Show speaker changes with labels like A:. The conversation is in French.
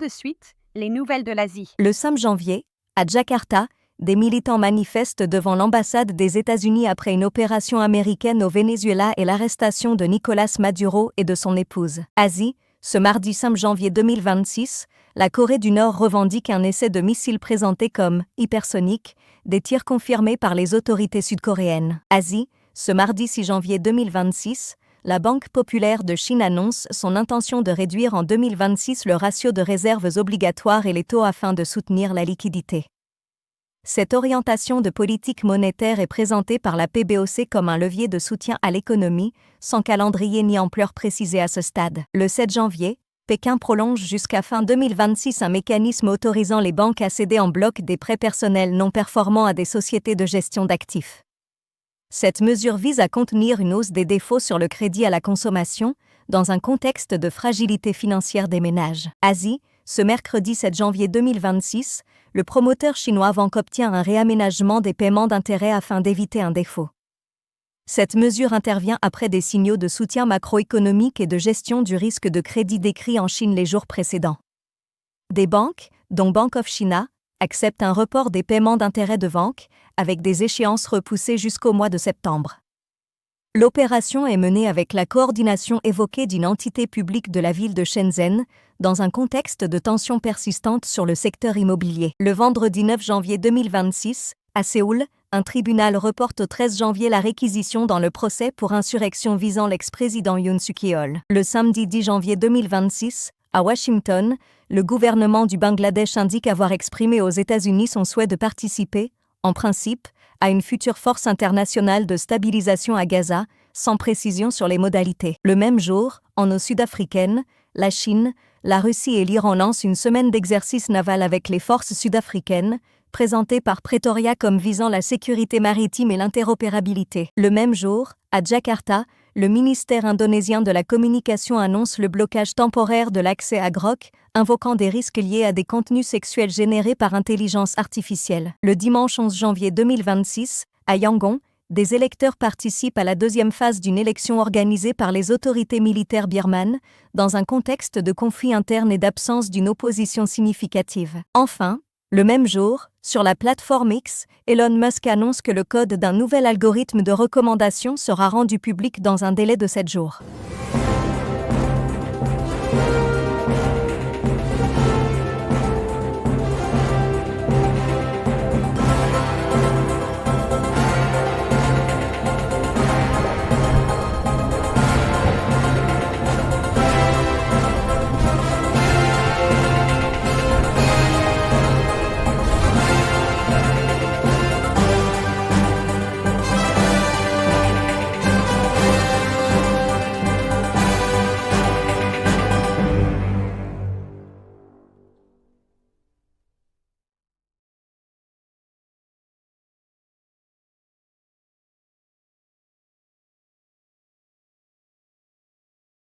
A: de suite, les nouvelles de l'Asie.
B: Le 5 janvier, à Jakarta, des militants manifestent devant l'ambassade des États-Unis après une opération américaine au Venezuela et l'arrestation de Nicolás Maduro et de son épouse. Asie, ce mardi 5 janvier 2026, la Corée du Nord revendique un essai de missile présenté comme « hypersonique », des tirs confirmés par les autorités sud-coréennes. Asie, ce mardi 6 janvier 2026, la Banque populaire de Chine annonce son intention de réduire en 2026 le ratio de réserves obligatoires et les taux afin de soutenir la liquidité. Cette orientation de politique monétaire est présentée par la PBOC comme un levier de soutien à l'économie, sans calendrier ni ampleur précisée à ce stade. Le 7 janvier, Pékin prolonge jusqu'à fin 2026 un mécanisme autorisant les banques à céder en bloc des prêts personnels non performants à des sociétés de gestion d'actifs. Cette mesure vise à contenir une hausse des défauts sur le crédit à la consommation, dans un contexte de fragilité financière des ménages. Asie, ce mercredi 7 janvier 2026, le promoteur chinois Vanke obtient un réaménagement des paiements d'intérêt afin d'éviter un défaut. Cette mesure intervient après des signaux de soutien macroéconomique et de gestion du risque de crédit décrits en Chine les jours précédents. Des banques, dont Bank of China, acceptent un report des paiements d'intérêt de Vanke, avec des échéances repoussées jusqu'au mois de septembre. L'opération est menée avec la coordination évoquée d'une entité publique de la ville de Shenzhen, dans un contexte de tensions persistantes sur le secteur immobilier. Le vendredi 9 janvier 2026, à Séoul, un tribunal reporte au 13 janvier la réquisition dans le procès pour insurrection visant l'ex-président Yoon Suk-yeol. Le samedi 10 janvier 2026, à Washington, le gouvernement du Bangladesh indique avoir exprimé aux États-Unis son souhait de participer, en principe, à une future force internationale de stabilisation à Gaza, sans précision sur les modalités. Le même jour, en eaux sud-africaines, la Chine, la Russie et l'Iran lancent une semaine d'exercice naval avec les forces sud-africaines, présentée par Pretoria comme visant la sécurité maritime et l'interopérabilité. Le même jour, à Jakarta, le ministère indonésien de la communication annonce le blocage temporaire de l'accès à Grok, invoquant des risques liés à des contenus sexuels générés par intelligence artificielle. Le dimanche 11 janvier 2026, à Yangon, des électeurs participent à la deuxième phase d'une élection organisée par les autorités militaires birmanes, dans un contexte de conflit interne et d'absence d'une opposition significative. Enfin, le même jour, sur la plateforme X, Elon Musk annonce que le code d'un nouvel algorithme de recommandation sera rendu public dans un délai de 7 jours.